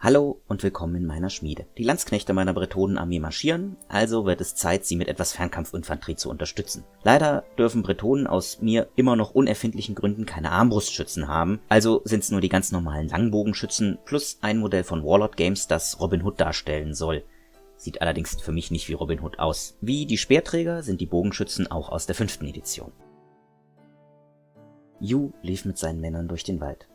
Hallo und willkommen in meiner Schmiede. Die Landsknechte meiner Bretonenarmee marschieren, also wird es Zeit, sie mit etwas Fernkampfinfanterie zu unterstützen. Leider dürfen Bretonen aus mir immer noch unerfindlichen Gründen keine Armbrustschützen haben, also sind es nur die ganz normalen Langbogenschützen plus ein Modell von Warlord Games, das Robin Hood darstellen soll. Sieht allerdings für mich nicht wie Robin Hood aus. Wie die Speerträger sind die Bogenschützen auch aus der 5. Edition. Hugh lief mit seinen Männern durch den Wald.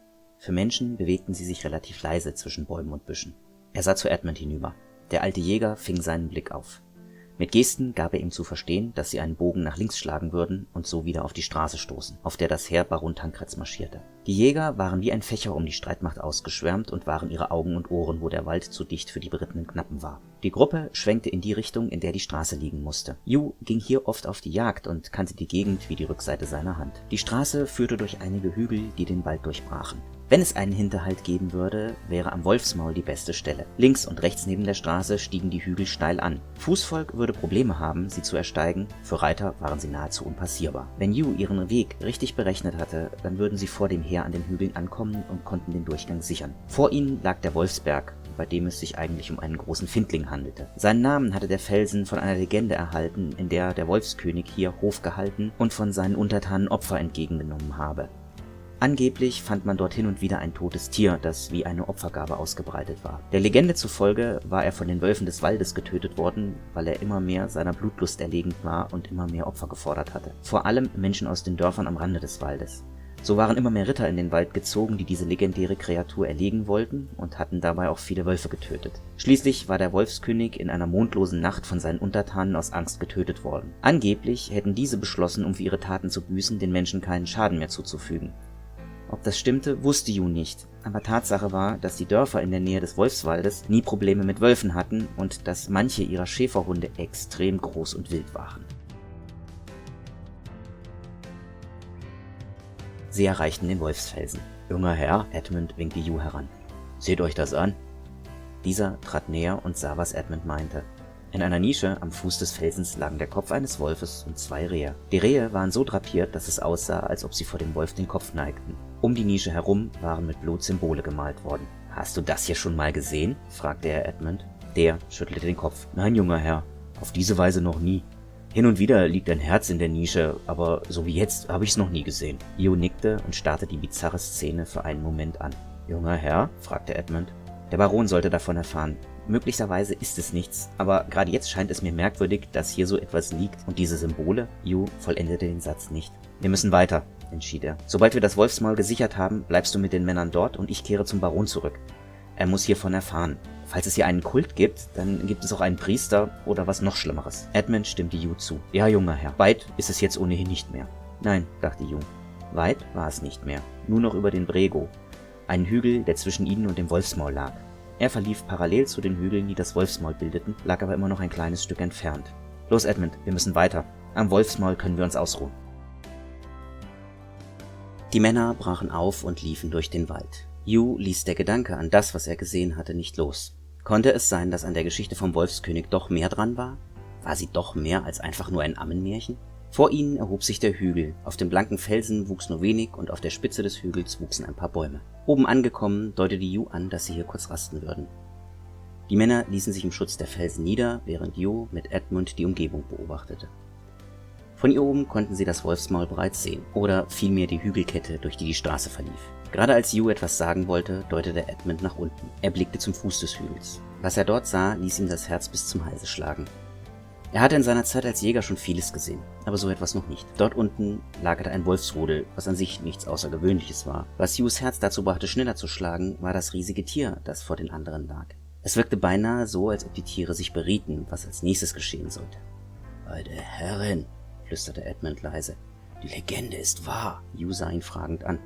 Für Menschen bewegten sie sich relativ leise zwischen Bäumen und Büschen. Er sah zu Edmund hinüber. Der alte Jäger fing seinen Blick auf. Mit Gesten gab er ihm zu verstehen, dass sie einen Bogen nach links schlagen würden und so wieder auf die Straße stoßen, auf der das Heer Baron Tancreds marschierte. Die Jäger waren wie ein Fächer um die Streitmacht ausgeschwärmt und waren ihre Augen und Ohren, wo der Wald zu dicht für die berittenen Knappen war. Die Gruppe schwenkte in die Richtung, in der die Straße liegen musste. Hugh ging hier oft auf die Jagd und kannte die Gegend wie die Rückseite seiner Hand. Die Straße führte durch einige Hügel, die den Wald durchbrachen. Wenn es einen Hinterhalt geben würde, wäre am Wolfsmaul die beste Stelle. Links und rechts neben der Straße stiegen die Hügel steil an. Fußvolk würde Probleme haben, sie zu ersteigen, für Reiter waren sie nahezu unpassierbar. Wenn Hugh ihren Weg richtig berechnet hatte, dann würden sie vor dem Heer an den Hügeln ankommen und konnten den Durchgang sichern. Vor ihnen lag der Wolfsberg, bei dem es sich eigentlich um einen großen Findling handelte. Seinen Namen hatte der Felsen von einer Legende erhalten, in der der Wolfskönig hier Hof gehalten und von seinen Untertanen Opfer entgegengenommen habe. Angeblich fand man dort hin und wieder ein totes Tier, das wie eine Opfergabe ausgebreitet war. Der Legende zufolge war er von den Wölfen des Waldes getötet worden, weil er immer mehr seiner Blutlust erlegend war und immer mehr Opfer gefordert hatte. Vor allem Menschen aus den Dörfern am Rande des Waldes. So waren immer mehr Ritter in den Wald gezogen, die diese legendäre Kreatur erlegen wollten und hatten dabei auch viele Wölfe getötet. Schließlich war der Wolfskönig in einer mondlosen Nacht von seinen Untertanen aus Angst getötet worden. Angeblich hätten diese beschlossen, um für ihre Taten zu büßen, den Menschen keinen Schaden mehr zuzufügen. Ob das stimmte, wusste Hugh nicht, aber Tatsache war, dass die Dörfer in der Nähe des Wolfswaldes nie Probleme mit Wölfen hatten und dass manche ihrer Schäferhunde extrem groß und wild waren. Sie erreichten den Wolfsfelsen. »Junger Herr«, Edmund winkte Hugh heran. »Seht euch das an.« Dieser trat näher und sah, was Edmund meinte. In einer Nische am Fuß des Felsens lagen der Kopf eines Wolfes und 2 Rehe. Die Rehe waren so drapiert, dass es aussah, als ob sie vor dem Wolf den Kopf neigten. Um die Nische herum waren mit Blut Symbole gemalt worden. »Hast du das hier schon mal gesehen?« fragte er Edmund. Der schüttelte den Kopf. »Nein, junger Herr, auf diese Weise noch nie. Hin und wieder liegt ein Herz in der Nische, aber so wie jetzt habe ich es noch nie gesehen.« Hugh nickte und starrte die bizarre Szene für einen Moment an. »Junger Herr?« fragte Edmund. Der Baron sollte davon erfahren. Möglicherweise ist es nichts, aber gerade jetzt scheint es mir merkwürdig, dass hier so etwas liegt und diese Symbole. Hugh vollendete den Satz nicht. »Wir müssen weiter«, entschied er. »Sobald wir das Wolfsmaul gesichert haben, bleibst du mit den Männern dort und ich kehre zum Baron zurück. Er muss hiervon erfahren. Falls es hier einen Kult gibt, dann gibt es auch einen Priester oder was noch Schlimmeres.« Edmund stimmte Hugh zu. »Ja, junger Herr, weit ist es jetzt ohnehin nicht mehr.« »Nein«, dachte Hugh. Weit war es nicht mehr. Nur noch über den Brego. Einen Hügel, der zwischen ihnen und dem Wolfsmaul lag. Er verlief parallel zu den Hügeln, die das Wolfsmaul bildeten, lag aber immer noch ein kleines Stück entfernt. »Los, Edmund, wir müssen weiter. Am Wolfsmaul können wir uns ausruhen.« Die Männer brachen auf und liefen durch den Wald. Hugh ließ der Gedanke an das, was er gesehen hatte, nicht los. Konnte es sein, dass an der Geschichte vom Wolfskönig doch mehr dran war? War sie doch mehr als einfach nur ein Ammenmärchen? Vor ihnen erhob sich der Hügel. Auf dem blanken Felsen wuchs nur wenig und auf der Spitze des Hügels wuchsen ein paar Bäume. Oben angekommen, deutete Hugh an, dass sie hier kurz rasten würden. Die Männer ließen sich im Schutz der Felsen nieder, während Hugh mit Edmund die Umgebung beobachtete. Von hier oben konnten sie das Wolfsmaul bereits sehen, oder vielmehr die Hügelkette, durch die die Straße verlief. Gerade als Hugh etwas sagen wollte, deutete Edmund nach unten. Er blickte zum Fuß des Hügels. Was er dort sah, ließ ihm das Herz bis zum Halse schlagen. Er hatte in seiner Zeit als Jäger schon vieles gesehen, aber so etwas noch nicht. Dort unten lagerte ein Wolfsrudel, was an sich nichts Außergewöhnliches war. Was Hughs Herz dazu brachte, schneller zu schlagen, war das riesige Tier, das vor den anderen lag. Es wirkte beinahe so, als ob die Tiere sich berieten, was als nächstes geschehen sollte. »Beide Herren«, flüsterte Edmund leise. »Die Legende ist wahr.« Hugh sah ihn fragend an.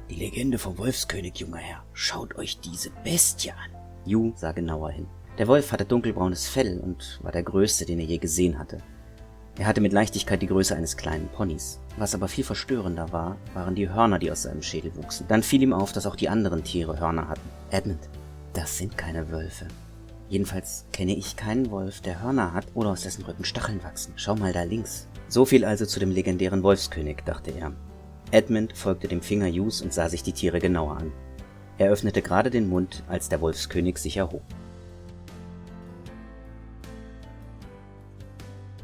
»Die Legende vom Wolfskönig, junger Herr. Schaut euch diese Bestie an.« Hugh sah genauer hin. Der Wolf hatte dunkelbraunes Fell und war der größte, den er je gesehen hatte. Er hatte mit Leichtigkeit die Größe eines kleinen Ponys. Was aber viel verstörender war, waren die Hörner, die aus seinem Schädel wuchsen. Dann fiel ihm auf, dass auch die anderen Tiere Hörner hatten. »Edmund, das sind keine Wölfe. Jedenfalls kenne ich keinen Wolf, der Hörner hat oder aus dessen Rücken Stacheln wachsen. Schau mal da links.« So viel also zu dem legendären Wolfskönig, dachte er. Edmund folgte dem Finger Hughs und sah sich die Tiere genauer an. Er öffnete gerade den Mund, als der Wolfskönig sich erhob.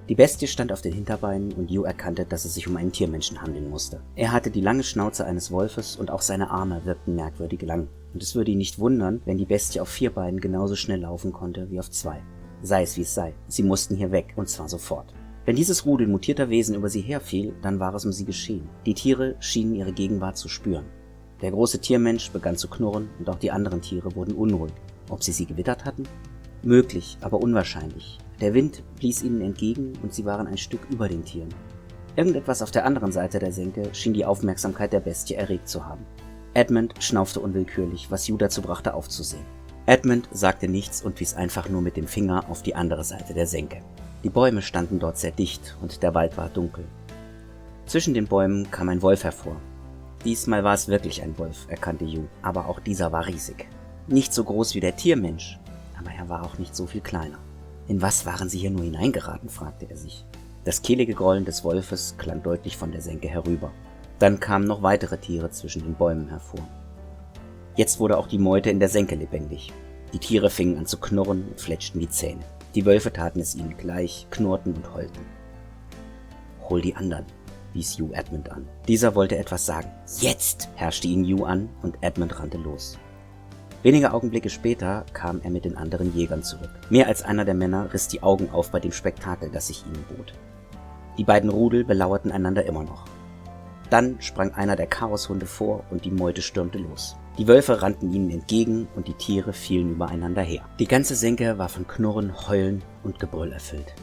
Die Bestie stand auf den Hinterbeinen und Hugh erkannte, dass es sich um einen Tiermenschen handeln musste. Er hatte die lange Schnauze eines Wolfes und auch seine Arme wirkten merkwürdig lang. Und es würde ihn nicht wundern, wenn die Bestie auf 4 Beinen genauso schnell laufen konnte wie auf 2. Sei es wie es sei, sie mussten hier weg, und zwar sofort. Wenn dieses Rudel mutierter Wesen über sie herfiel, dann war es um sie geschehen. Die Tiere schienen ihre Gegenwart zu spüren. Der große Tiermensch begann zu knurren und auch die anderen Tiere wurden unruhig. Ob sie gewittert hatten? Möglich, aber unwahrscheinlich. Der Wind blies ihnen entgegen und sie waren ein Stück über den Tieren. Irgendetwas auf der anderen Seite der Senke schien die Aufmerksamkeit der Bestie erregt zu haben. Edmund schnaufte unwillkürlich, was Hugh dazu brachte, aufzusehen. Edmund sagte nichts und wies einfach nur mit dem Finger auf die andere Seite der Senke. Die Bäume standen dort sehr dicht und der Wald war dunkel. Zwischen den Bäumen kam ein Wolf hervor. Diesmal war es wirklich ein Wolf, erkannte Hugh, aber auch dieser war riesig. Nicht so groß wie der Tiermensch, aber er war auch nicht so viel kleiner. In was waren sie hier nur hineingeraten, fragte er sich. Das kehlige Grollen des Wolfes klang deutlich von der Senke herüber. Dann kamen noch weitere Tiere zwischen den Bäumen hervor. Jetzt wurde auch die Meute in der Senke lebendig. Die Tiere fingen an zu knurren und fletschten die Zähne. Die Wölfe taten es ihnen gleich, knurrten und heulten. »Hol die anderen«, wies Hugh Edmund an. Dieser wollte etwas sagen. »Jetzt«, herrschte ihn Hugh an und Edmund rannte los. Wenige Augenblicke später kam er mit den anderen Jägern zurück. Mehr als einer der Männer riss die Augen auf bei dem Spektakel, das sich ihnen bot. Die beiden Rudel belauerten einander immer noch. Dann sprang einer der Chaoshunde vor und die Meute stürmte los. Die Wölfe rannten ihnen entgegen und die Tiere fielen übereinander her. Die ganze Senke war von Knurren, Heulen und Gebrüll erfüllt.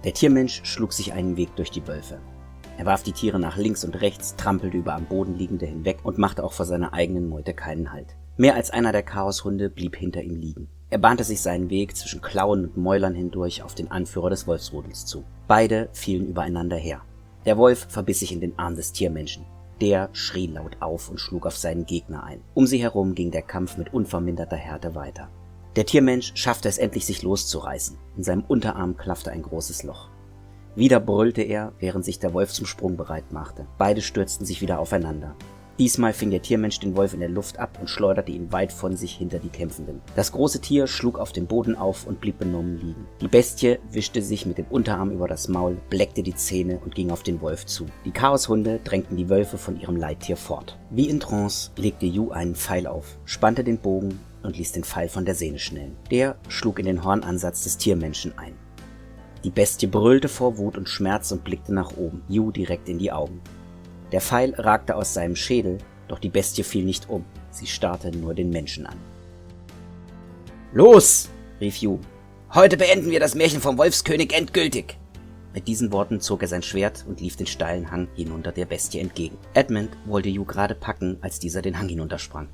Der Tiermensch schlug sich einen Weg durch die Wölfe. Er warf die Tiere nach links und rechts, trampelte über am Boden Liegende hinweg und machte auch vor seiner eigenen Meute keinen Halt. Mehr als einer der Chaoshunde blieb hinter ihm liegen. Er bahnte sich seinen Weg zwischen Klauen und Mäulern hindurch auf den Anführer des Wolfsrudels zu. Beide fielen übereinander her. Der Wolf verbiss sich in den Arm des Tiermenschen. Der schrie laut auf und schlug auf seinen Gegner ein. Um sie herum ging der Kampf mit unverminderter Härte weiter. Der Tiermensch schaffte es endlich, sich loszureißen. In seinem Unterarm klaffte ein großes Loch. Wieder brüllte er, während sich der Wolf zum Sprung bereit machte. Beide stürzten sich wieder aufeinander. Diesmal fing der Tiermensch den Wolf in der Luft ab und schleuderte ihn weit von sich hinter die Kämpfenden. Das große Tier schlug auf dem Boden auf und blieb benommen liegen. Die Bestie wischte sich mit dem Unterarm über das Maul, bleckte die Zähne und ging auf den Wolf zu. Die Chaoshunde drängten die Wölfe von ihrem Leittier fort. Wie in Trance legte Hugh einen Pfeil auf, spannte den Bogen und ließ den Pfeil von der Sehne schnellen. Der schlug in den Hornansatz des Tiermenschen ein. Die Bestie brüllte vor Wut und Schmerz und blickte nach oben, Hugh direkt in die Augen. Der Pfeil ragte aus seinem Schädel, doch die Bestie fiel nicht um, sie starrte nur den Menschen an. »Los«, rief Hugh, »heute beenden wir das Märchen vom Wolfskönig endgültig!« Mit diesen Worten zog er sein Schwert und lief den steilen Hang hinunter der Bestie entgegen. Edmund wollte Hugh gerade packen, als dieser den Hang hinuntersprang.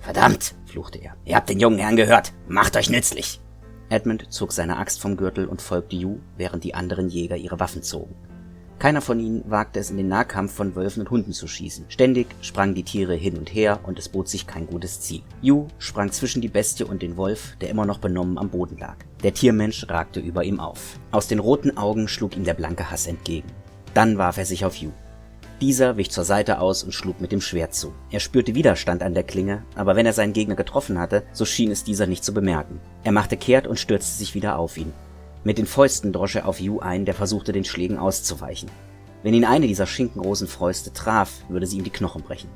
»Verdammt«, fluchte er, »ihr habt den jungen Herrn gehört, macht euch nützlich!« Edmund zog seine Axt vom Gürtel und folgte Hugh, während die anderen Jäger ihre Waffen zogen. Keiner von ihnen wagte es, in den Nahkampf von Wölfen und Hunden zu schießen. Ständig sprangen die Tiere hin und her und es bot sich kein gutes Ziel. Hugh sprang zwischen die Bestie und den Wolf, der immer noch benommen am Boden lag. Der Tiermensch ragte über ihm auf. Aus den roten Augen schlug ihm der blanke Hass entgegen. Dann warf er sich auf Hugh. Dieser wich zur Seite aus und schlug mit dem Schwert zu. Er spürte Widerstand an der Klinge, aber wenn er seinen Gegner getroffen hatte, so schien es dieser nicht zu bemerken. Er machte kehrt und stürzte sich wieder auf ihn. Mit den Fäusten drosch er auf Hugh ein, der versuchte, den Schlägen auszuweichen. Wenn ihn eine dieser schinkengroßen Fäuste traf, würde sie ihm die Knochen brechen.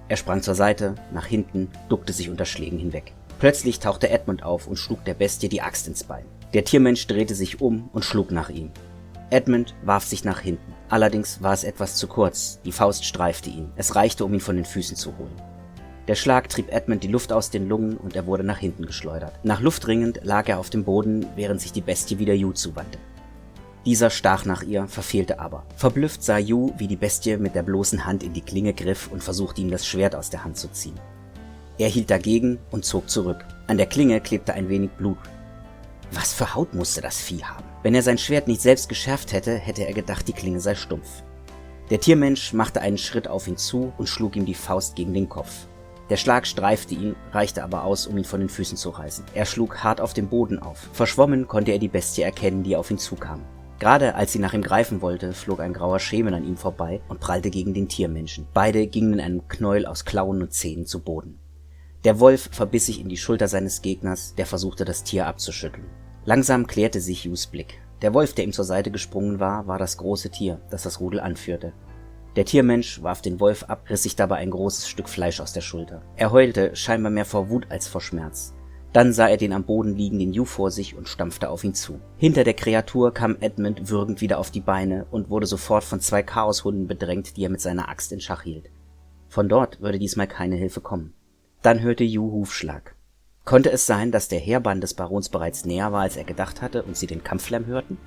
Er sprang zur Seite, nach hinten, duckte sich unter Schlägen hinweg. Plötzlich tauchte Edmund auf und schlug der Bestie die Axt ins Bein. Der Tiermensch drehte sich um und schlug nach ihm. Edmund warf sich nach hinten. Allerdings war es etwas zu kurz, die Faust streifte ihn. Es reichte, um ihn von den Füßen zu holen. Der Schlag trieb Edmund die Luft aus den Lungen und er wurde nach hinten geschleudert. Nach Luft ringend lag er auf dem Boden, während sich die Bestie wieder Hugh zuwandte. Dieser stach nach ihr, verfehlte aber. Verblüfft sah Hugh, wie die Bestie mit der bloßen Hand in die Klinge griff und versuchte, ihm das Schwert aus der Hand zu ziehen. Er hielt dagegen und zog zurück. An der Klinge klebte ein wenig Blut. Was für Haut musste das Vieh haben? Wenn er sein Schwert nicht selbst geschärft hätte, hätte er gedacht, die Klinge sei stumpf. Der Tiermensch machte einen Schritt auf ihn zu und schlug ihm die Faust gegen den Kopf. Der Schlag streifte ihn, reichte aber aus, um ihn von den Füßen zu reißen. Er schlug hart auf dem Boden auf. Verschwommen konnte er die Bestie erkennen, die auf ihn zukam. Gerade als sie nach ihm greifen wollte, flog ein grauer Schemen an ihm vorbei und prallte gegen den Tiermenschen. Beide gingen in einem Knäuel aus Klauen und Zähnen zu Boden. Der Wolf verbiss sich in die Schulter seines Gegners, der versuchte, das Tier abzuschütteln. Langsam klärte sich Yus Blick. Der Wolf, der ihm zur Seite gesprungen war das große Tier, das das Rudel anführte. Der Tiermensch warf den Wolf ab, riss sich dabei ein großes Stück Fleisch aus der Schulter. Er heulte, scheinbar mehr vor Wut als vor Schmerz. Dann sah er den am Boden liegenden Yu vor sich und stampfte auf ihn zu. Hinter der Kreatur kam Edmund würgend wieder auf die Beine und wurde sofort von 2 Chaoshunden bedrängt, die er mit seiner Axt in Schach hielt. Von dort würde diesmal keine Hilfe kommen. Dann hörte Yu Hufschlag. Konnte es sein, dass der Heerbann des Barons bereits näher war, als er gedacht hatte, und sie den Kampflärm hörten?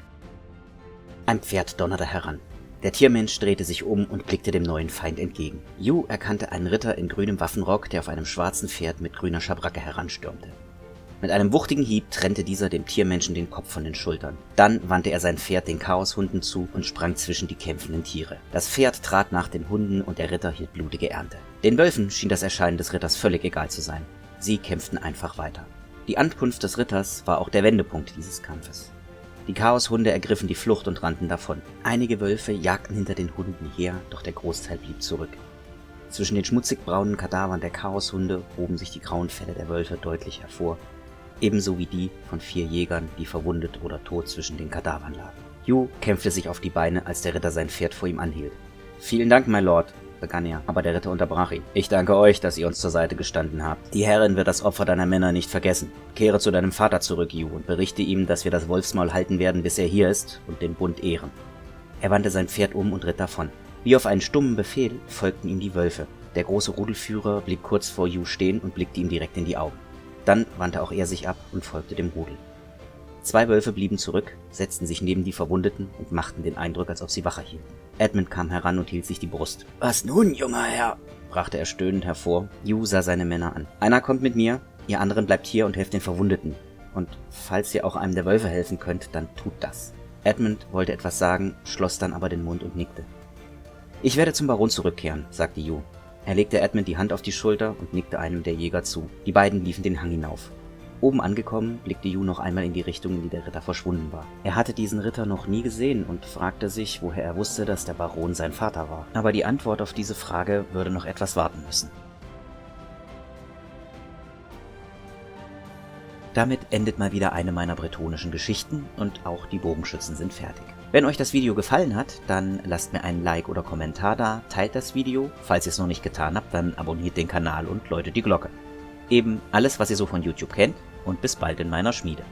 Ein Pferd donnerte heran. Der Tiermensch drehte sich um und blickte dem neuen Feind entgegen. Yu erkannte einen Ritter in grünem Waffenrock, der auf einem schwarzen Pferd mit grüner Schabracke heranstürmte. Mit einem wuchtigen Hieb trennte dieser dem Tiermenschen den Kopf von den Schultern. Dann wandte er sein Pferd den Chaoshunden zu und sprang zwischen die kämpfenden Tiere. Das Pferd trat nach den Hunden und der Ritter hielt blutige Ernte. Den Wölfen schien das Erscheinen des Ritters völlig egal zu sein. Sie kämpften einfach weiter. Die Ankunft des Ritters war auch der Wendepunkt dieses Kampfes. Die Chaoshunde ergriffen die Flucht und rannten davon. Einige Wölfe jagten hinter den Hunden her, doch der Großteil blieb zurück. Zwischen den schmutzig braunen Kadavern der Chaoshunde hoben sich die grauen Felle der Wölfe deutlich hervor, ebenso wie die von 4 Jägern, die verwundet oder tot zwischen den Kadavern lagen. Yu kämpfte sich auf die Beine, als der Ritter sein Pferd vor ihm anhielt. »Vielen Dank, mein Lord«, begann er, aber der Ritter unterbrach ihn. »Ich danke euch, dass ihr uns zur Seite gestanden habt. Die Herrin wird das Opfer deiner Männer nicht vergessen. Kehre zu deinem Vater zurück, Yu, und berichte ihm, dass wir das Wolfsmaul halten werden, bis er hier ist, und den Bund ehren.« Er wandte sein Pferd um und ritt davon. Wie auf einen stummen Befehl folgten ihm die Wölfe. Der große Rudelführer blieb kurz vor Yu stehen und blickte ihm direkt in die Augen. Dann wandte auch er sich ab und folgte dem Rudel. 2 Wölfe blieben zurück, setzten sich neben die Verwundeten und machten den Eindruck, als ob sie Wache hielten. Edmund kam heran und hielt sich die Brust. »Was nun, junger Herr?« brachte er stöhnend hervor. Yu sah seine Männer an. »Einer kommt mit mir, ihr anderen bleibt hier und helft den Verwundeten. Und falls ihr auch einem der Wölfe helfen könnt, dann tut das.« Edmund wollte etwas sagen, schloss dann aber den Mund und nickte. »Ich werde zum Baron zurückkehren«, sagte Yu. Er legte Edmund die Hand auf die Schulter und nickte einem der Jäger zu. Die beiden liefen den Hang hinauf. Oben angekommen, blickte Yu noch einmal in die Richtung, in die der Ritter verschwunden war. Er hatte diesen Ritter noch nie gesehen und fragte sich, woher er wusste, dass der Baron sein Vater war. Aber die Antwort auf diese Frage würde noch etwas warten müssen. Damit endet mal wieder eine meiner bretonischen Geschichten und auch die Bogenschützen sind fertig. Wenn euch das Video gefallen hat, dann lasst mir einen Like oder Kommentar da, teilt das Video. Falls ihr es noch nicht getan habt, dann abonniert den Kanal und läutet die Glocke. Eben alles, was ihr so von YouTube kennt, und bis bald in meiner Schmiede.